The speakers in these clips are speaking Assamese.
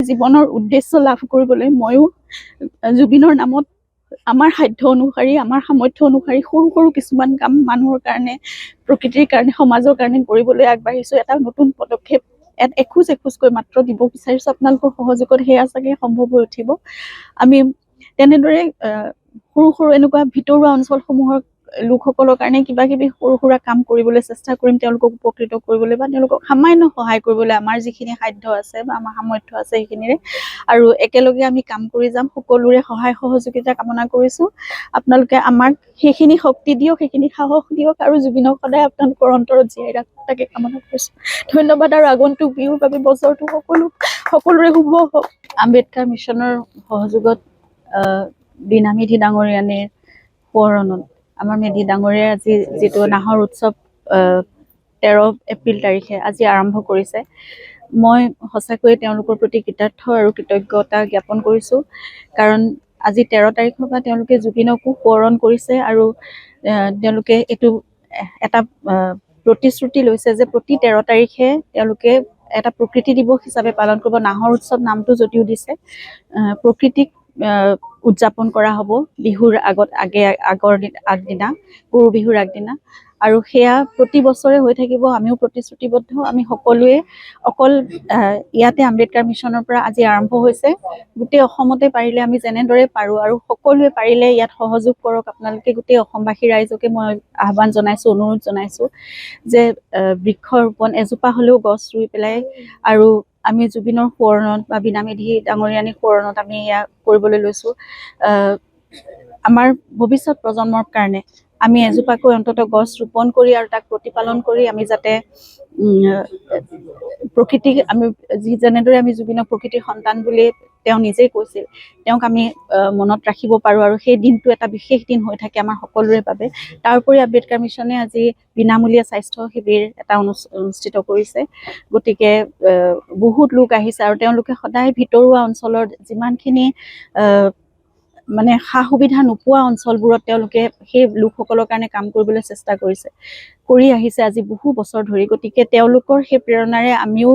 জীৱনৰ উদ্দেশ্য লাভ কৰিবলৈ ময়ো জুবিনৰ নামত আমাৰ সাধ্য অনুসাৰী আমাৰ সামৰ্থ্য অনুসাৰী সৰু সৰু কিছুমান কাম মানুহৰ কাৰণে প্ৰকৃতিৰ কাৰণে সমাজৰ কাৰণে কৰিবলৈ আগবাঢ়িছোঁ। এটা নতুন পদক্ষেপ এখোজ এখোজকৈ মাত্ৰ দিব বিচাৰিছোঁ। আপোনালোকৰ সহযোগত সেয়া চাগে সম্ভৱ হৈ উঠিব। আমি তেনেদৰে সৰু সৰু এনেকুৱা ভিতৰুৱা অঞ্চলসমূহৰ লোকসকলৰ কাৰণে কিবা কিবি সৰু সুৰা কাম কৰিবলৈ চেষ্টা কৰিম, তেওঁলোকক উপকৃত কৰিবলৈ বা তেওঁলোকক সামান্য সহায় কৰিবলৈ আমাৰ যিখিনি সাধ্য আছে বা আমাৰ সামৰ্থ্য আছে সেইখিনিৰে, আৰু একেলগে আমি কাম কৰি যাম। সকলোৰে সহায় সহযোগিতা কামনা কৰিছোঁ। আপোনালোকে আমাক সেইখিনি শক্তি দিয়ক, সেইখিনি সাহস দিয়ক, আৰু জুবিনক সদায় আপোনালোকৰ অন্তৰত জীয়াই ৰাখক, তাকে কামনা কৰিছোঁ। ধন্যবাদ। আৰু আগন্তুক বিহুৰ বাবে বছৰটো সকলোৰে শুভ হওক। আম্বেদকাৰ মিছনৰ সহযোগত বীণা মেধি ডাঙৰীয়ানীৰ সোঁৱৰণত আমাৰ মেধি ডাঙৰীয়াৰ আজি যিটো নাহৰ উৎসৱ 13 এপ্ৰিল তাৰিখে আজি আৰম্ভ কৰিছে, মই সঁচাকৈয়ে তেওঁলোকৰ প্ৰতি কৃতাৰ্থ আৰু কৃতজ্ঞতা জ্ঞাপন কৰিছোঁ। কাৰণ আজি 13 তাৰিখৰ পৰা তেওঁলোকে জুবিনকো সোঁৱৰণ কৰিছে আৰু তেওঁলোকে এইটো এটা প্ৰতিশ্ৰুতি লৈছে যে প্ৰতি 13 তাৰিখে তেওঁলোকে এটা প্ৰকৃতি দিৱস হিচাপে পালন কৰিব। নাহৰ উৎসৱ নামটো যদিও দিছে, প্ৰকৃতিক উদযাপন কৰা হ'ব বিহুৰ আগদিনা, গৰু বিহুৰ আগদিনা, আৰু সেয়া প্ৰতি বছৰে হৈ থাকিব। আমিও প্ৰতিশ্ৰুতিবদ্ধ। আমি সকলোৱে অকল ইয়াতে আম্বেদকাৰ মিছনৰ পৰা আজি আৰম্ভ হৈছে, গোটেই অসমতে পাৰিলে আমি যেনেদৰে পাৰোঁ আৰু সকলোৱে পাৰিলে ইয়াত সহযোগ কৰক। আপোনালোকে গোটেই অসমবাসী ৰাইজকে মই আহ্বান জনাইছোঁ, অনুৰোধ জনাইছোঁ যে বৃক্ষ ৰোপণ, এজোপা হ'লেও গছ ৰুই পেলাই, আৰু আমি জুবিনৰ সোঁৱৰণত বা বীণা মেধি ডাঙৰীয়ানীৰ সোঁৱৰণত আমি এয়া কৰিবলৈ লৈছোঁ। আমাৰ ভৱিষ্যত প্ৰজন্মৰ কাৰণে আমি এজোপাকৈ অন্ততঃ গছ ৰোপণ কৰি আৰু তাক প্ৰতিপালন কৰি আমি যাতে প্ৰকৃতিক আমি যেনেদৰে আমি জুবিনক প্ৰকৃতিৰ সন্তান বুলি তেওঁ নিজেই কৈছিল, তেওঁক আমি মনত ৰাখিব পাৰোঁ আৰু সেই দিনটো এটা বিশেষ দিন হৈ থাকে আমাৰ সকলোৰে বাবে। তাৰ উপৰি আম্বেদকাৰ মিছনে আজি বিনামূলীয়া স্বাস্থ্য শিবিৰ এটা অনুষ্ঠিত কৰিছে। গতিকে বহুত লোক আহিছে আৰু তেওঁলোকে সদায় ভিতৰুৱা অঞ্চলৰ যিমানখিনি মানে সা সুবিধা নোপোৱা অঞ্চলবোৰত তেওঁলোকে সেই লোকসকলৰ কাৰণে কাম কৰিবলৈ চেষ্টা কৰি আহিছে আজি বহু বছৰ ধৰি। গতিকে তেওঁলোকৰ সেই প্ৰেৰণাৰে আমিও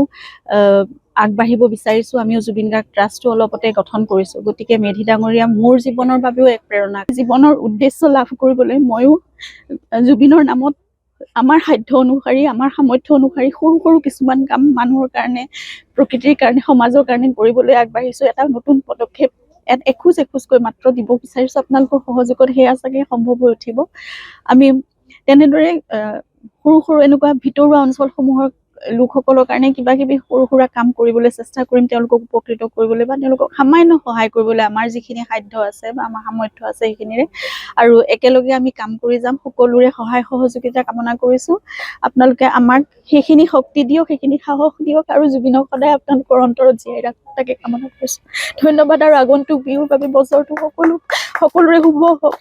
আগবাঢ়িব বিচাৰিছোঁ। আমিও জুবিন গাৰ্গ ট্ৰাষ্টটো অলপতে গঠন কৰিছোঁ। গতিকে মেধি ডাঙৰীয়া মোৰ জীৱনৰ বাবেও এক প্ৰেৰণা। জীৱনৰ উদ্দেশ্য লাভ কৰিবলৈ ময়ো জুবিনৰ নামত আমাৰ সাধ্য অনুসাৰী আমাৰ সামৰ্থ্য অনুসাৰী সৰু সৰু কিছুমান কাম মানুহৰ কাৰণে প্ৰকৃতিৰ কাৰণে সমাজৰ কাৰণে কৰিবলৈ আগবাঢ়িছোঁ। এটা নতুন পদক্ষেপ এখোজ এখোজকৈ মাত্ৰ দিব বিচাৰিছোঁ। আপোনালোকৰ সহযোগত সেয়া চাগে সম্ভৱ হৈ উঠিব। আমি তেনেদৰে সৰু সৰু এনেকুৱা ভিতৰুৱা অঞ্চলসমূহৰ লোকসকলৰ কাৰণে কিবা কিবি সৰু সুৰা কাম কৰিবলৈ চেষ্টা কৰিম, তেওঁলোকক উপকৃত কৰিবলৈ বা তেওঁলোকক সামান্য সহায় কৰিবলৈ আমাৰ যিখিনি সাধ্য আছে বা আমাৰ সামৰ্থ্য আছে সেইখিনিৰে, আৰু একেলগে আমি কাম কৰি যাম। সকলোৰে সহায় সহযোগিতা কামনা কৰিছোঁ। আপোনালোকে আমাক সেইখিনি শক্তি দিয়ক, সেইখিনি সাহস দিয়ক, আৰু জুবিনক সদায় আপোনালোকৰ অন্তৰত জীয়াই ৰাখক, তাকে কামনা কৰিছোঁ। ধন্যবাদ। আৰু আগন্তুক বিহুৰ বাবে বছৰটো সকলোৰে শুভ হওক।